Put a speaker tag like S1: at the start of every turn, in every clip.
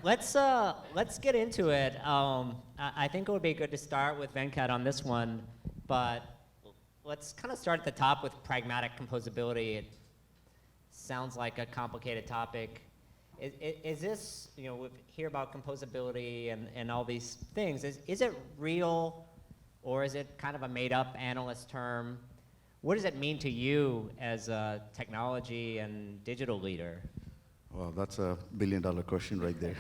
S1: Let's get into it. I think it would be good to start with Venkat on this one, but let's kind of start at the top with pragmatic composability. It sounds like a complicated topic. Is this, we hear about composability and all these things. Is it real, or is it kind of a made-up analyst term? What does it mean to you as a technology and digital leader?
S2: Well, that's a billion-dollar question right there.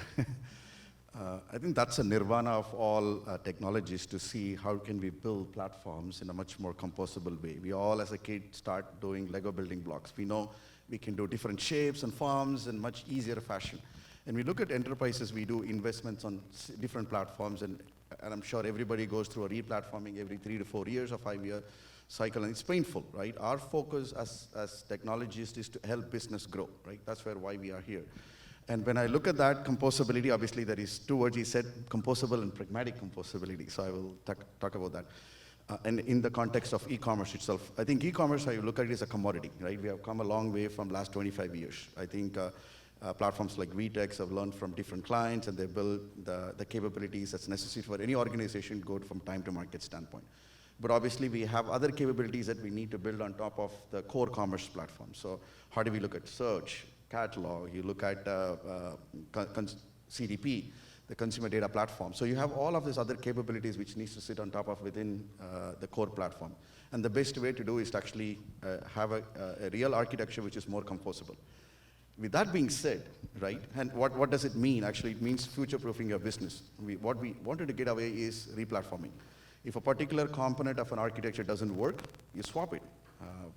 S2: I think that's a nirvana of all technologies, to see how can we build platforms in a much more composable way. We all, as a kid, start doing Lego building blocks. We know we can do different shapes and forms in much easier fashion. And we look at enterprises, we do investments on different platforms, and I'm sure everybody goes through a re-platforming every 3 to 4 years or 5-year cycle, and it's painful, right? Our focus as technologists is to help business grow, right? That's why we are here. And when I look at that composability, obviously there is 2 words he said, composable and pragmatic composability. So I will talk about that. And in the context of e-commerce itself, I think e-commerce, how you look at it, is a commodity, right? We have come a long way from last 25 years. I think platforms like VTEX have learned from different clients, and they build the capabilities that's necessary for any organization, go from time to market standpoint. But obviously we have other capabilities that we need to build on top of the core commerce platform. So how do we look at search, catalog, you look at CDP, the consumer data platform. So you have all of these other capabilities which needs to sit on top of within the core platform. And the best way to do is to actually have a real architecture which is more composable. With that being said, right, and what does it mean? Actually, it means future-proofing your business. What we wanted to get away is replatforming. If a particular component of an architecture doesn't work, you swap it.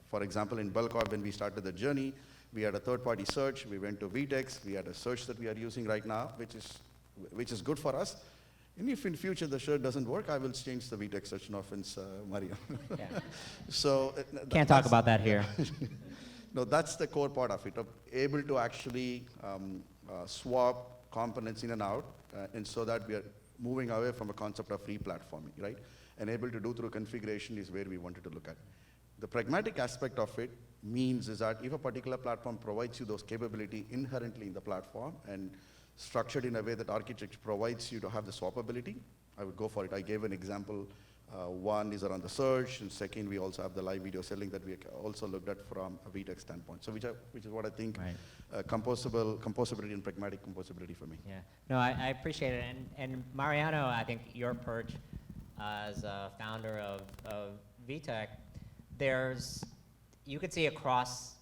S2: For example, in Belcorp, when we started the journey, we had a third-party search. We went to VTEX. We had a search that we are using right now, which is good for us. And if in future the search doesn't work, I will change the VTEX search. No offense, Mario. Yeah. So
S1: can't talk about that here.
S2: No, that's the core part of it, of able to actually swap components in and out, and so that we are moving away from a concept of re-platforming, right? And able to do through configuration is where we wanted to look at. The pragmatic aspect of it means is that if a particular platform provides you those capability inherently in the platform and structured in a way that architecture provides you to have the swappability, I would go for it. I gave an example. One is around the search, and second, we also have the live video selling that we also looked at from a VTEX standpoint. So which is what I think composability and pragmatic composability for me.
S1: Yeah, no, I appreciate it. And Mariano, I think your perch as a founder of VTEX, you could see across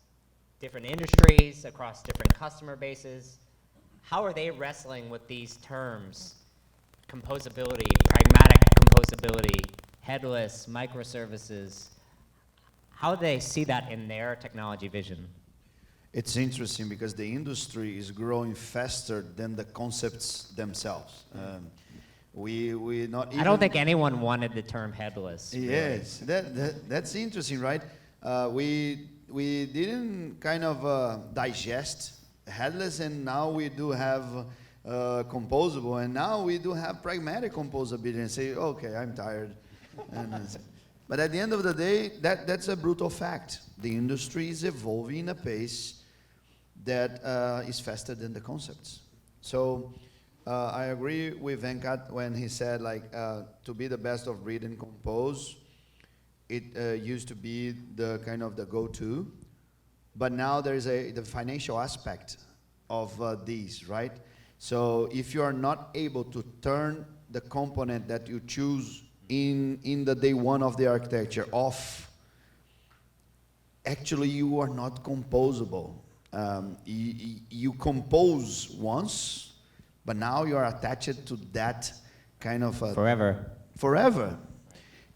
S1: different industries, across different customer bases, how are they wrestling with these terms? Composability, pragmatic composability, headless, microservices. How do they see that in their technology vision?
S3: It's interesting because the industry is growing faster than the concepts themselves. We not even,
S1: I don't think anyone wanted the term headless.
S3: Yes, really. That's interesting, right? We didn't kind of digest headless, and now we do have composable, and now we do have pragmatic composability, and say, okay, I'm tired. But at the end of the day, that's a brutal fact. The industry is evolving in a pace that is faster than the concepts. So I agree with Venkat when he said, like, to be the best of breed and compose, it used to be the kind of the go-to, but now there's the financial aspect of these, right? So if you are not able to turn the component that you choose in the day one of the architecture off, actually you are not composable. You compose once, but now you are attached to that kind of forever.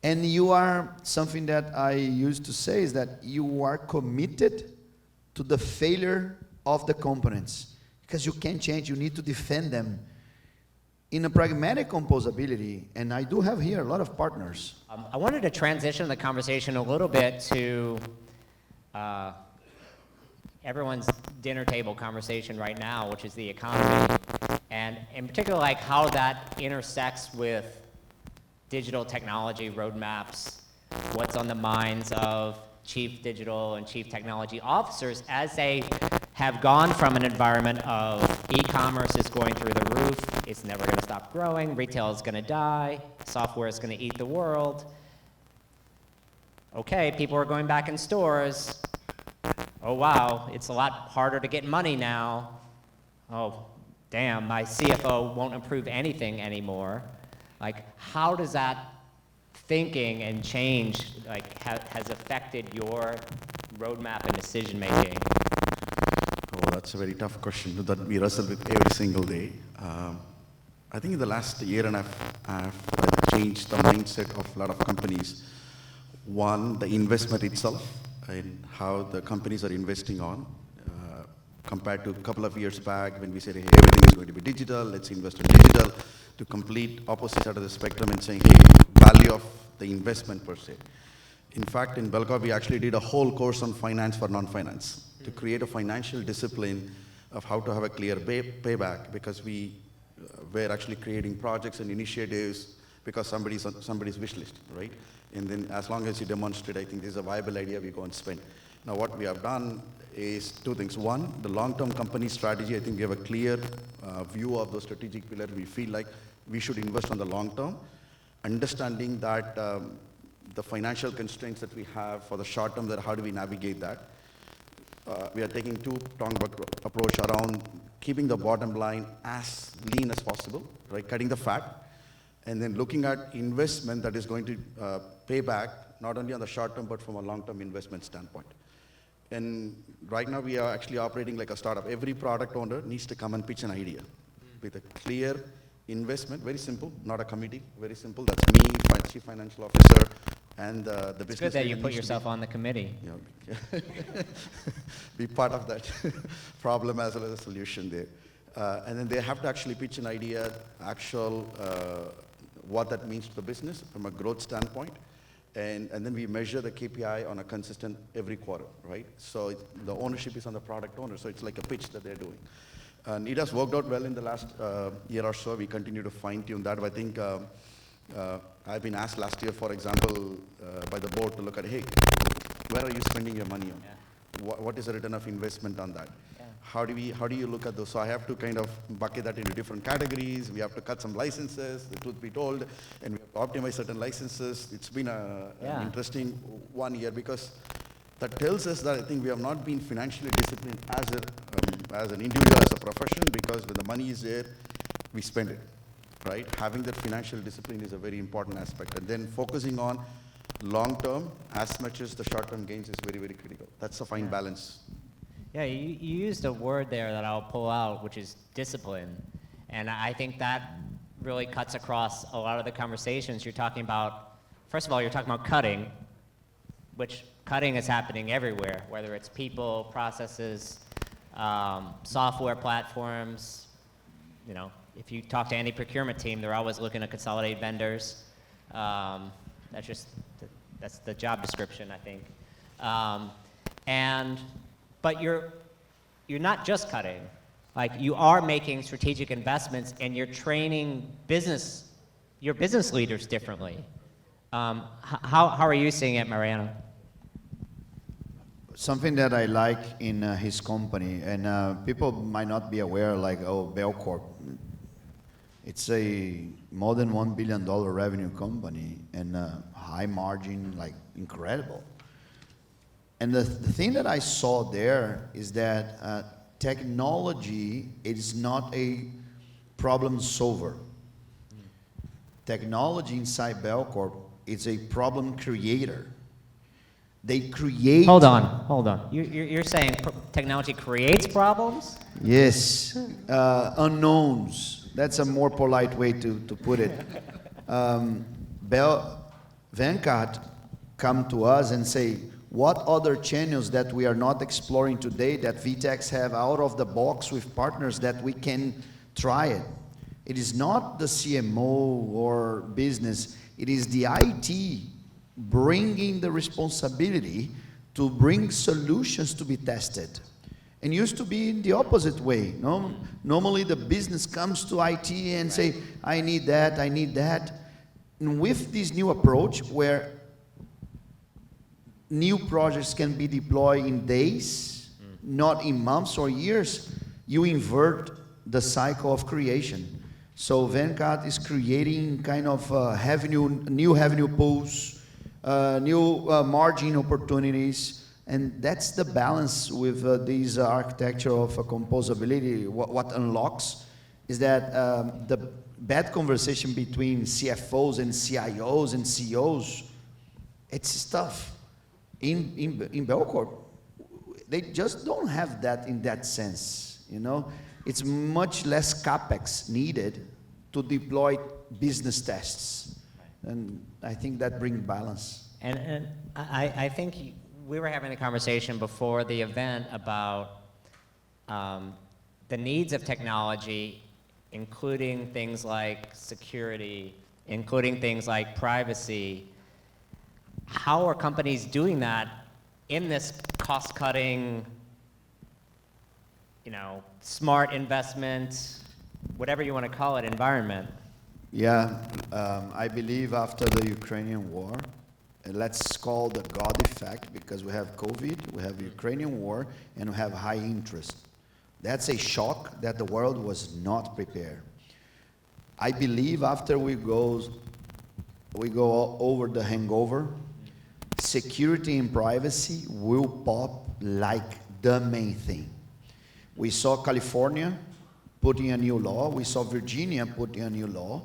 S3: And you are, something that I used to say is that you are committed to the failure of the components, because you can't change, you need to defend them. In a pragmatic composability, and I do have here a lot of partners.
S1: I wanted to transition the conversation a little bit to everyone's dinner table conversation right now, which is the economy, and in particular, like how that intersects with digital technology roadmaps, what's on the minds of chief digital and chief technology officers as they have gone from an environment of e-commerce is going through the roof. It's never going to stop growing. Retail is going to die. Software is going to eat the world. Okay, people are going back in stores. Oh, wow, it's a lot harder to get money now. Oh, damn, my CFO won't approve anything anymore. Like, how does that thinking and change, like, has affected your roadmap and decision making?
S2: Oh, that's a very tough question that we wrestle with every single day. I think in the last year and a half, I've changed the mindset of a lot of companies. One, the investment itself and how the companies are investing on, compared to a couple of years back when we said, hey, everything is going to be digital, let's invest in digital, to complete opposite side of the spectrum and saying, hey, value of the investment per se. In fact, in Belcorp, we actually did a whole course on finance for non-finance to create a financial discipline of how to have a clear payback, because we were actually creating projects and initiatives because somebody's wish list, right? And then as long as you demonstrate, I think this is a viable idea, we go and spend. Now what we have done is two things. One, the long-term company strategy, I think we have a clear view of those strategic pillars. We feel like we should invest on the long term, understanding that the financial constraints that we have for the short term, that how do we navigate that? We are taking two-pronged approach around keeping the bottom line as lean as possible, right? Cutting the fat, and then looking at investment that is going to pay back, not only on the short term, but from a long-term investment standpoint. And right now we are actually operating like a startup. Every product owner needs to come and pitch an idea with a clear investment, very simple, not a committee, very simple. That's me, my chief financial officer, and the business.
S1: It's good that you put yourself on the committee.
S2: Yeah. Be part of that problem as well as a solution there. And then they have to actually pitch an idea, actual, what that means to the business from a growth standpoint. And then we measure the KPI on a consistent every quarter, right? So the ownership is on the product owner, so it's like a pitch that they're doing. And it has worked out well in the last year or so. We continue to fine-tune that. But I think I've been asked last year, for example, by the board to look at, hey, where are you spending your money on? Yeah. What is the return of investment on that? Yeah. How do you look at those? So I have to kind of bucket that into different categories. We have to cut some licenses, the truth be told, and we have to optimize certain licenses. It's been an interesting 1 year, because that tells us that I think we have not been financially disciplined as an individual, as a profession, because when the money is there, we spend it, right? Having that financial discipline is a very important aspect. And then focusing on long-term as much as the short-term gains is very, very critical. That's a fine balance.
S1: Yeah, you used a word there that I'll pull out, which is discipline. And I think that really cuts across a lot of the conversations you're talking about. First of all, you're talking about cutting, which cutting is happening everywhere, whether it's people, processes, software platforms. You know, if you talk to any procurement team, they're always looking to consolidate vendors. That's the job description, I think. But you're not just cutting. Like, you are making strategic investments, and you're training your business leaders differently. How are you seeing it, Mariano?
S3: Something that I like in his company, and people might not be aware, like, oh, Belcorp, it's a more than $1 billion revenue company, and high margin, like, incredible. And the thing that I saw there is that technology is not a problem solver. Technology inside Belcorp is a problem creator. They create...
S1: Hold on. You're saying technology creates problems?
S3: Yes, unknowns. That's a more polite way to put it. Venkat come to us and say, what other channels that we are not exploring today that VTEX have out of the box with partners that we can try it? It is not the CMO or business, it is the IT bringing the responsibility to bring solutions to be tested. And used to be in the opposite way. No? Normally the business comes to IT and say, I need that, I need that. And with this new approach where new projects can be deployed in days, not in months or years, you invert the cycle of creation. So Venkat is creating kind of new revenue pools, new margin opportunities, and that's the balance with this architecture of composability. What unlocks is that the bad conversation between CFOs and CIOs and CEOs, it's tough. In Belcorp, they just don't have that in that sense, you know? It's much less CapEx needed to deploy business tests. And I think that brings balance.
S1: And I think we were having a conversation before the event about the needs of technology, including things like security, including things like privacy. How are companies doing that in this cost-cutting, smart investment, whatever you want to call it, environment?
S3: Yeah, I believe after the Ukrainian war, and let's call the God effect, because we have COVID, we have Ukrainian war, and we have high interest. That's a shock that the world was not prepared. I believe after we go over the hangover, security and privacy will pop like the main thing. We saw California putting a new law. We saw Virginia putting a new law.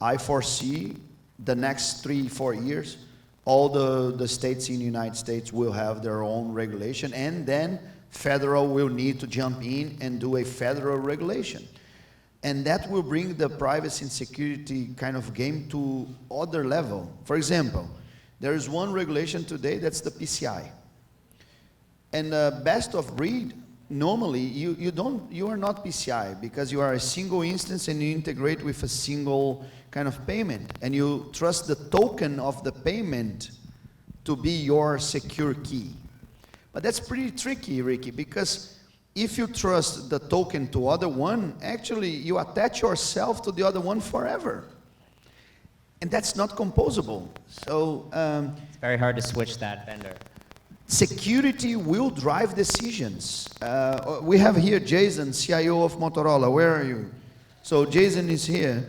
S3: I foresee the next 3-4 years, all the states in the United States will have their own regulation, and then federal will need to jump in and do a federal regulation. And that will bring the privacy and security kind of game to other level. For example, there is one regulation today, that's the PCI. And best of breed, normally you are not PCI because you are a single instance and you integrate with a single kind of payment, and you trust the token of the payment to be your secure key. But that's pretty tricky, Ricky, because if you trust the token to other one, actually you attach yourself to the other one forever. And that's not composable. So
S1: It's very hard to switch that vendor.
S3: security will drive decisions. We have here Jason, CIO of Motorola. Where are you? So Jason is here.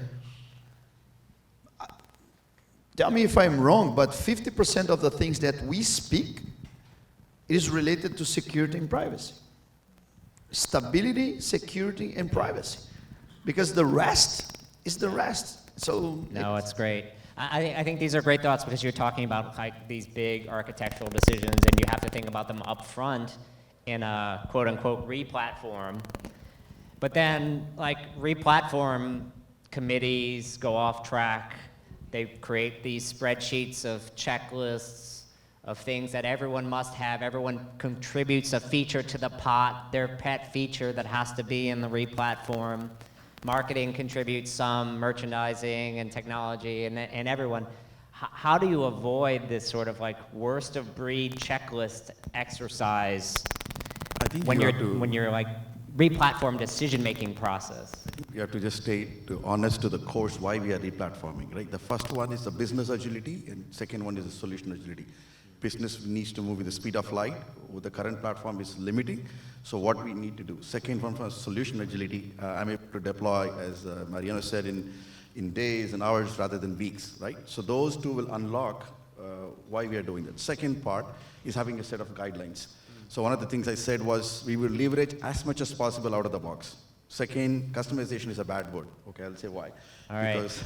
S3: Tell me if I'm wrong, but 50% of the things that we speak is related to security and privacy. Stability, security, and privacy. Because the rest is the rest. So
S1: No, it's great. I think these are great thoughts because you're talking about like these big architectural decisions, and you have to think about them up front in a quote unquote re-platform. But then like re-platform committees go off track. They create these spreadsheets of checklists of things that everyone must have. Everyone contributes a feature to the pot, their pet feature that has to be in the re-platform. Marketing contributes some, merchandising and technology, and everyone. How do you avoid this sort of like worst of breed checklist exercise when you're like re-platform decision-making process?
S2: You have to just stay honest to the course why we are replatforming, right? The first one is the business agility, and second one is the solution agility. Business needs to move with the speed of light. The current platform is limiting. So what we need to do. Second one for solution agility, I'm able to deploy, as Mariano said, in days and hours rather than weeks, right? So those two will unlock why we are doing that. Second part is having a set of guidelines. So one of the things I said was we will leverage as much as possible out of the box. Second, customization is a bad word. Okay, I'll say why.
S1: All right.
S2: Because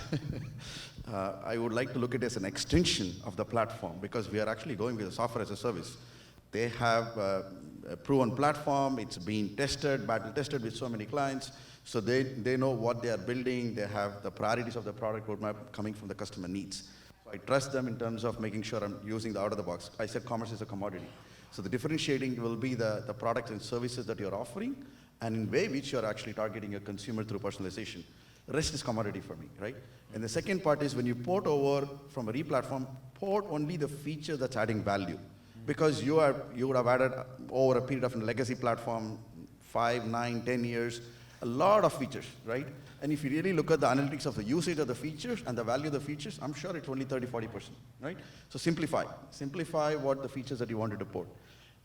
S2: I would like to look at it as an extension of the platform, because we are actually going with a software as a service. They have a proven platform. It's been tested, battle tested with so many clients. So they know what they are building. They have the priorities of the product roadmap coming from the customer needs. So I trust them in terms of making sure I'm using the out of the box. I said commerce is a commodity. So the differentiating will be the products and services that you're offering, and in way which you're actually targeting a consumer through personalization. The rest is commodity for me, right? And the second part is when you port over from a re-platform, port only the feature that's adding value. Because you would have added over a period of a legacy platform, 5, 9, 10 years, a lot of features, right? And if you really look at the analytics of the usage of the features and the value of the features, I'm sure it's only 30, 40%, right? So simplify. Simplify what the features that you wanted to port.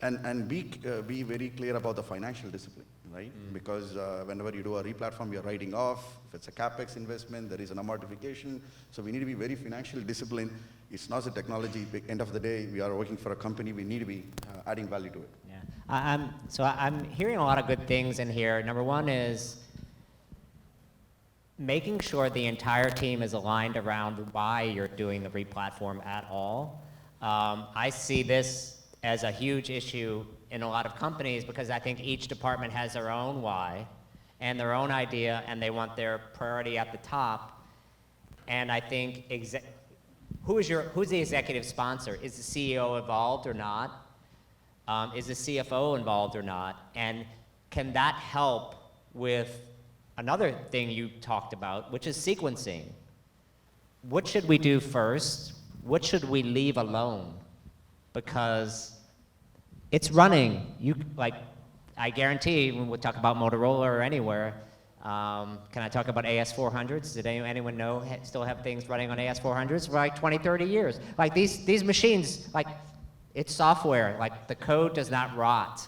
S2: And be very clear about the financial discipline, right? Because whenever you do a replatform, you're writing off. If it's a CapEx investment, there is an amortification. So we need to be very financially disciplined. It's not the technology. At the end of the day, we are working for a company. We need to be adding value to it.
S1: Yeah. I'm hearing a lot of good things in here. Number one is making sure the entire team is aligned around why you're doing the replatform at all. I see this as a huge issue in a lot of companies because I think each department has their own why and their own idea, and they want their priority at the top. And I think who's the executive sponsor? Is the CEO involved or not? Is the CFO involved or not? And can that help with another thing you talked about, which is sequencing? What should we do first? What should we leave alone? Because it's running. I guarantee when we talk about Motorola or anywhere, can I talk about AS400s? Did anyone know still have things running on AS400s for like 20, 30 years? Like these machines, like it's software, like the code does not rot.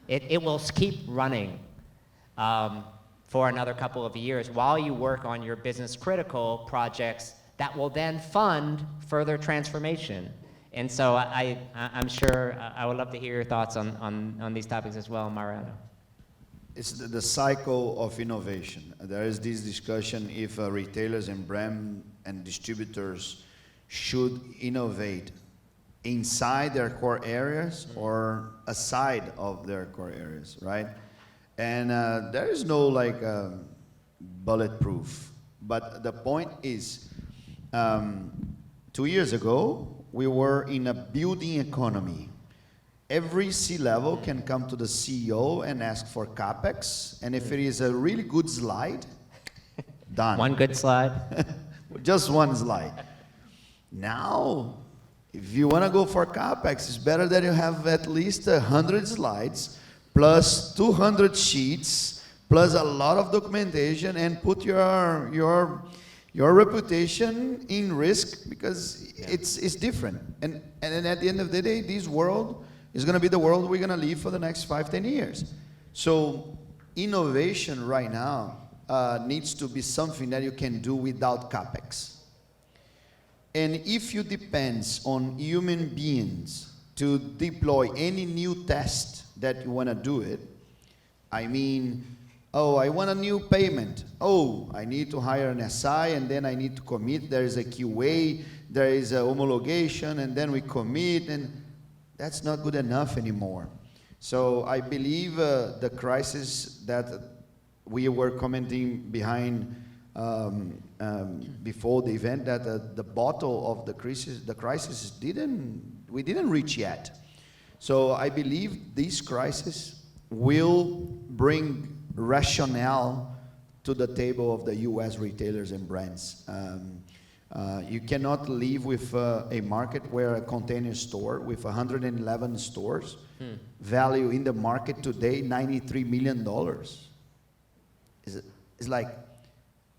S1: It will keep running for another couple of years while you work on your business critical projects that will then fund further transformation. And so I'm sure I would love to hear your thoughts on these topics as well, Mariano.
S3: It's the cycle of innovation. There is this discussion if retailers and brand and distributors should innovate inside their core areas or aside of their core areas, right? And there is no like bulletproof. But the point is, 2 years ago, we were in a building economy. Every C-level can come to the CEO and ask for CapEx, and if it is a really good slide, done.
S1: One good slide.
S3: Just one slide. Now, if you want to go for CapEx, it's better that you have at least 100 slides, plus 200 sheets, plus a lot of documentation, and put your reputation in risk because it's different. And at the end of the day, this world is going to be the world we're going to live for the next 5-10 years. So innovation right now needs to be something that you can do without CapEx. And if you depend on human beings to deploy any new test that you want to do it, I mean, oh, I want a new payment. Oh, I need to hire an SI, and then I need to commit. There is a QA, there is a homologation, and then we commit, and that's not good enough anymore. So I believe the crisis that we were commenting behind before the event, that the bottle of the crisis we didn't reach yet. So I believe this crisis will bring rationale to the table of the US retailers and brands. You cannot live with a market where a container store with 111 stores value in the market today $93 million. It's like,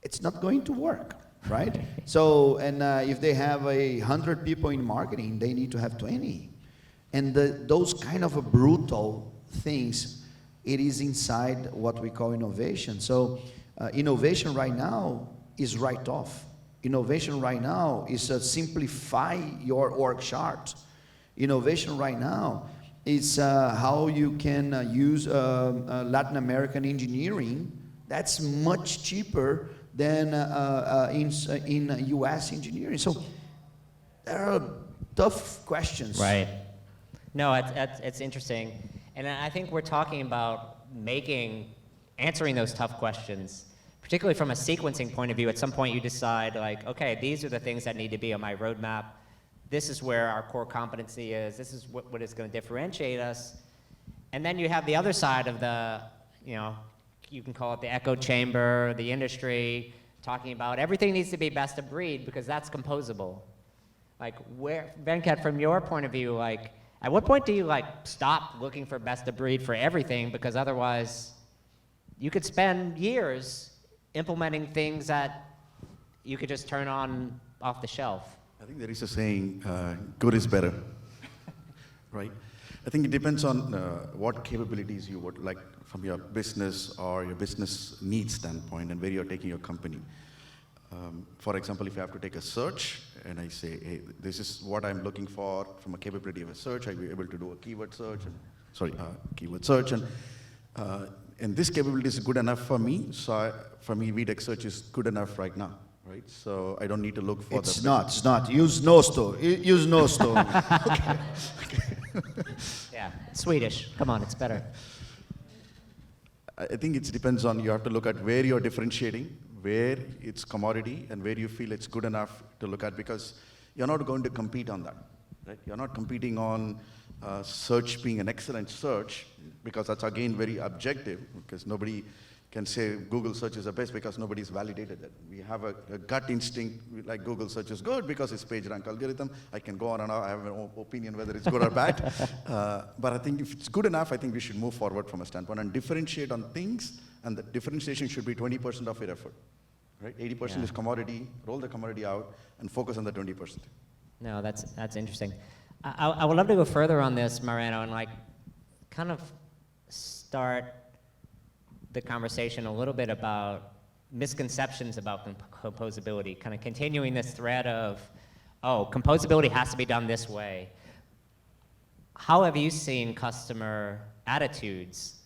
S3: it's not going to work, right? So, and if they have 100 people in marketing, they need to have 20. And those kind of brutal things, it is inside what we call innovation. So innovation right now is write-off. Innovation right now is simplify your org chart. Innovation right now is how you can use Latin American engineering that's much cheaper than in US engineering. So there are tough questions.
S1: Right. No, it's interesting. And I think we're talking about answering those tough questions, particularly from a sequencing point of view. At some point you decide, like, okay, these are the things that need to be on my roadmap. This is where our core competency is. This is what is going to differentiate us. And then you have the other side of the, you can call it the echo chamber, the industry, talking about everything needs to be best of breed because that's composable. Like, Venkat, from your point of view, like, at what point do you stop looking for best of breed for everything, because otherwise you could spend years implementing things that you could just turn on off the shelf?
S2: I think there is a saying, good is better, right? I think it depends on what capabilities you would like from your business or your business needs standpoint and where you're taking your company. For example, if you have to take a search and I say, hey, this is what I'm looking for from a capability of a search, I'll be able to do a keyword search, and this capability is good enough for me. So for me, VTEX search is good enough right now, right? So I don't need to look for
S3: It's not. Use Nosto. Use Nosto.
S1: Yeah, Swedish. Come on, it's better.
S2: I think it depends on, you have to look at where you're differentiating, where it's commodity, and where you feel it's good enough to look at, because you're not going to compete on that, right? You're not competing on search being an excellent search, because that's again very objective, because nobody can say Google search is the best because nobody's validated it. We have a gut instinct, like Google search is good because it's PageRank algorithm. I can go on and on, I have an opinion whether it's good or bad. But I think if it's good enough, I think we should move forward from a standpoint and differentiate on things, and the differentiation should be 20% of your effort, right? 80% is commodity, roll the commodity out, and focus on the 20%.
S1: No, that's interesting. I would love to go further on this, Mariano, and like kind of start the conversation a little bit about misconceptions about composability, kind of continuing this thread of, oh, composability has to be done this way. How have you seen customer attitudes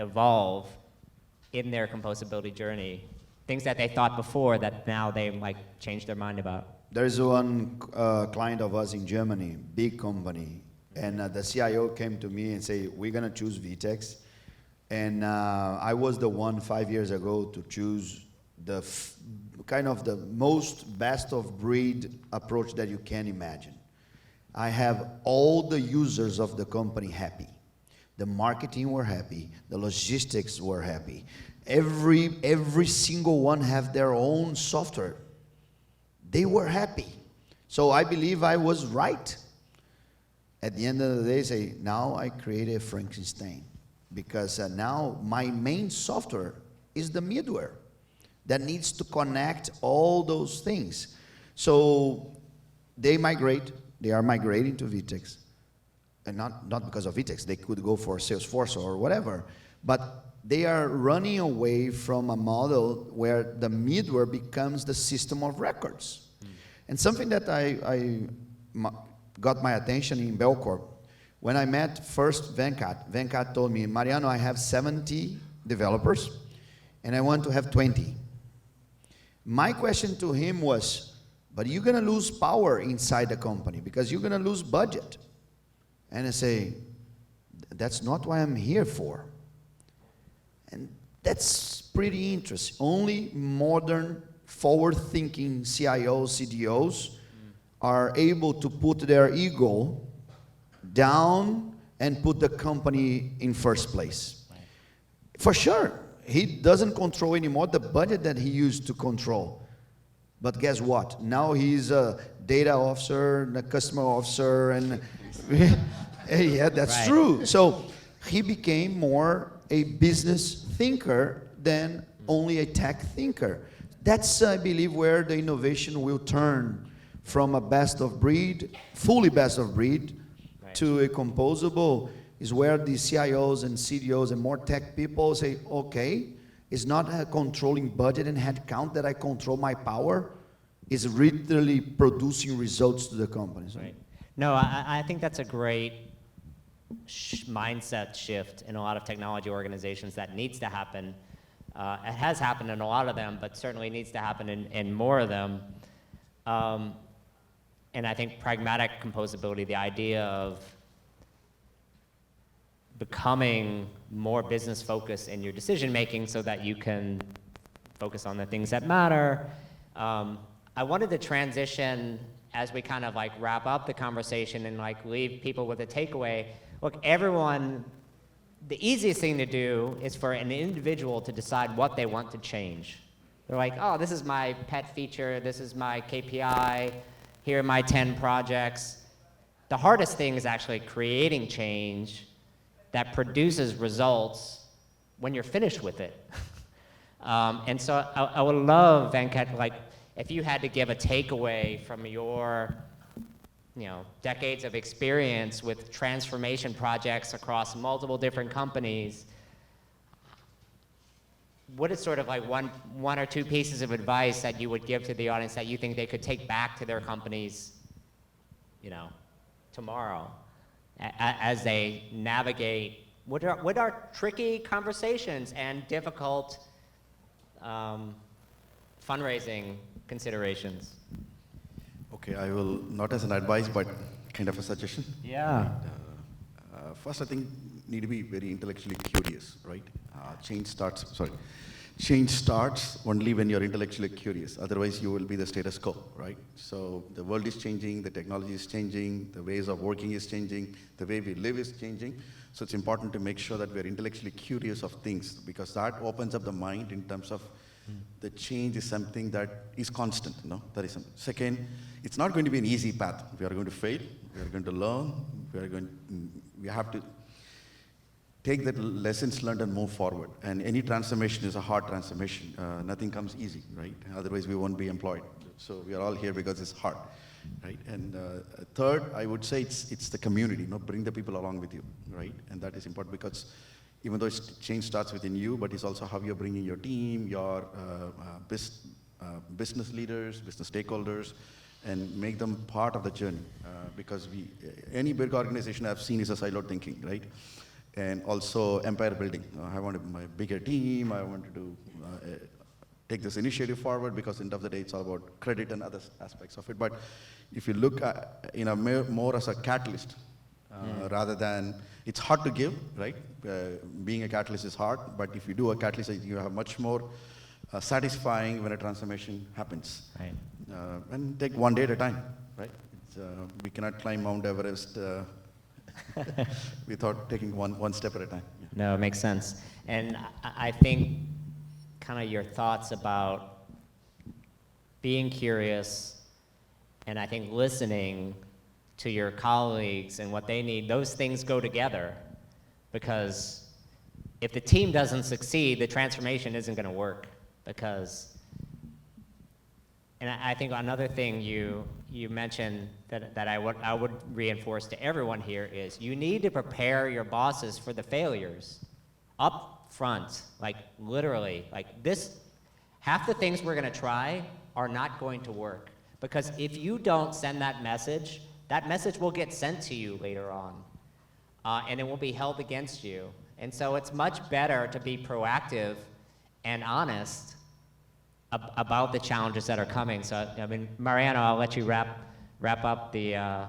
S1: evolve in their composability journey? Things that they thought before that now they might change their mind about?
S3: There's one client of us in Germany, big company, and the CIO came to me and said, we're going to choose VTEX. And I was the one 5 years ago to choose the kind of the most best of breed approach that you can imagine. I have all the users of the company happy. The marketing were happy. The logistics were happy. Every single one have their own software. They were happy. So I believe I was right. At the end of the day, say, now I created a Frankenstein. Because now my main software is the middleware that needs to connect all those things. So they are migrating to VTEX. And not because of VTEX, they could go for Salesforce or whatever. But they are running away from a model where the middleware becomes the system of records. And something that I got my attention in Belcorp, when I met first Venkat told me, Mariano, I have 70 developers, and I want to have 20. My question to him was, but you're going to lose power inside the company because you're going to lose budget. And I say, that's not what I'm here for. And that's pretty interesting. Only modern, forward-thinking CIOs, CDOs are able to put their ego down and put the company in first place. Right. For sure, he doesn't control anymore the budget that he used to control. But guess what? Now he's a data officer, and a customer officer, and yeah, that's true. So he became more a business thinker than only a tech thinker. That's, I believe, where the innovation will turn from a best of breed, fully best of breed, to a composable, is where the CIOs and CDOs and more tech people say, okay, it's not a controlling budget and headcount that I control my power, it's literally producing results to the company. So.
S1: Right. No, I think that's a great mindset shift in a lot of technology organizations that needs to happen. It has happened in a lot of them, but certainly needs to happen in more of them. And I think pragmatic composability, the idea of becoming more business focused in your decision making so that you can focus on the things that matter. I wanted to transition as we kind of like wrap up the conversation and like leave people with a takeaway. Look, everyone, the easiest thing to do is for an individual to decide what they want to change. They're like, oh, this is my pet feature, this is my KPI, here are my 10 projects. The hardest thing is actually creating change that produces results when you're finished with it. And so I would love, Venkat, like, if you had to give a takeaway from your decades of experience with transformation projects across multiple different companies, what is sort of like one or two pieces of advice that you would give to the audience that you think they could take back to their companies, tomorrow, as they navigate what are tricky conversations and difficult fundraising considerations?
S2: Okay, I will, not as an advice, but kind of a suggestion.
S1: Yeah.
S2: First, I think need to be very intellectually curious, right? Change starts only when you're intellectually curious. Otherwise, you will be the status quo, right? So the world is changing, the technology is changing, the ways of working is changing, the way we live is changing. So it's important to make sure that we're intellectually curious of things, because that opens up the mind in terms of the change is something that is constant, that is something. Second, it's not going to be an easy path. We are going to fail, we are going to learn, we have to take the lessons learned and move forward. And any transformation is a hard transformation. Nothing comes easy, right? Otherwise, we won't be employed. So we are all here because it's hard, right? And third, I would say it's the community. Bring the people along with you, right? And that is important, because even though change starts within you, but it's also how you're bringing your team, your business leaders, business stakeholders, and make them part of the journey. Because any big organization I've seen is a siloed thinking, right? And also empire building. I want my bigger team. I want to take this initiative forward, because at the end of the day, it's all about credit and other aspects of it. But if you look at, more as a catalyst, rather than, it's hard to give, right? Being a catalyst is hard, but if you do a catalyst, you have much more satisfying when a transformation happens.
S1: Right.
S2: And take one day at a time, right? We cannot climb Mount Everest without taking one step at a time. Yeah.
S1: No, it makes sense. And I think kind of your thoughts about being curious, and I think listening to your colleagues and what they need, those things go together, because if the team doesn't succeed, the transformation isn't going to work. And I think another thing you mentioned that I would reinforce to everyone here is you need to prepare your bosses for the failures up front, like literally. Like this, half the things we're going to try are not going to work, because if you don't send that message will get sent to you later on, and it will be held against you. And so it's much better to be proactive and honest about the challenges that are coming. So, Mariano, I'll let you wrap up the...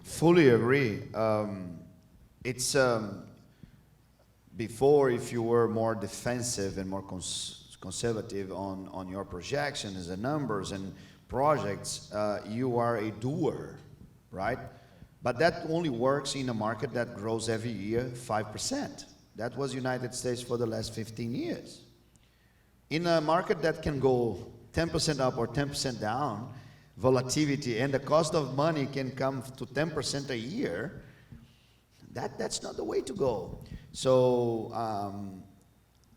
S3: Fully agree. It's before, if you were more defensive and more conservative on your projections and numbers and projects, you are a doer, right? But that only works in a market that grows every year 5%. That was United States for the last 15 years. In a market that can go 10% up or 10% down, volatility, and the cost of money can come to 10% a year, that's not the way to go. So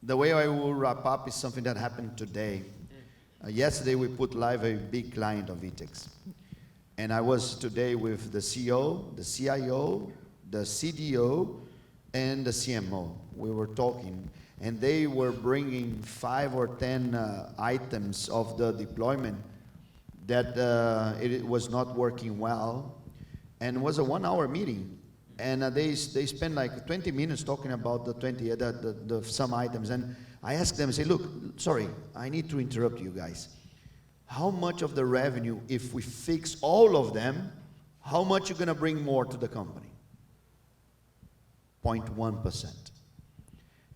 S3: the way I will wrap up is something that happened today. Yesterday we put live a big client of VTEX. And I was today with the CEO, the CIO, the CDO, and the CMO. We were talking, and they were bringing 5 or 10 items of the deployment that it was not working well, and it was a 1-hour meeting. And they spent like 20 minutes talking about some items. And I asked them, I say, look, sorry, I need to interrupt you guys. How much of the revenue, if we fix all of them, how much you're gonna bring more to the company? 0.1%.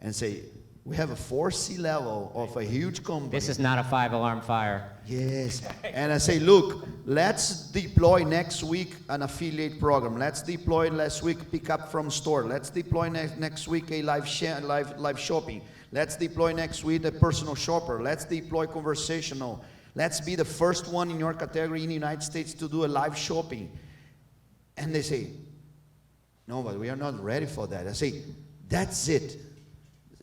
S3: And say, we have a 4 C-level of a huge company.
S1: This is not a 5-alarm fire.
S3: Yes. And I say, look, let's deploy next week an affiliate program. Let's deploy last week pick up from store. Let's deploy next week a live shopping. Let's deploy next week a personal shopper. Let's deploy conversational. Let's be the first one in your category in the United States to do a live shopping. And they say, no, but we are not ready for that. I say, that's it.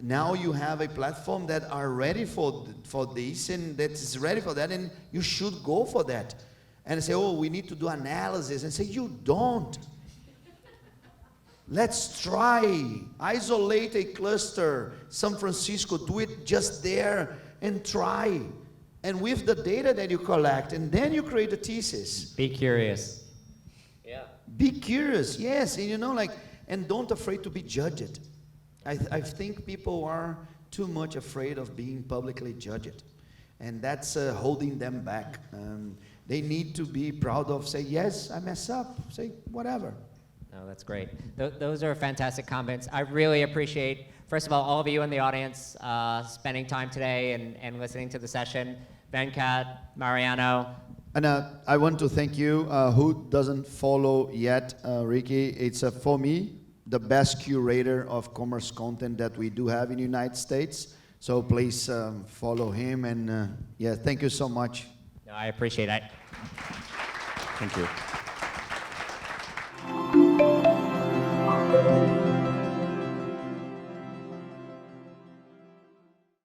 S3: Now you have a platform that are ready for this, and that is ready for that, and you should go for that. and say, oh, we need to do analysis, and say, you don't. Let's try. Isolate a cluster, San Francisco, do it just there, and try. And with the data that you collect, and then you create a thesis.
S1: Be curious. Yeah.
S3: Be curious, yes, and you know, like, and don't afraid to be judged. I think people are too much afraid of being publicly judged, and that's holding them back. They need to be proud of, say, yes, I mess up, say, whatever.
S1: No, that's great. Those are fantastic comments. I really appreciate, first of all of you in the audience spending time today and listening to the session. Venkat, Mariano.
S3: And I want to thank you. Who doesn't follow yet, Ricky? It's for me, the best curator of commerce content that we do have in the United States. So please follow him. And yeah, thank you so much.
S1: No, I appreciate it.
S2: Thank you.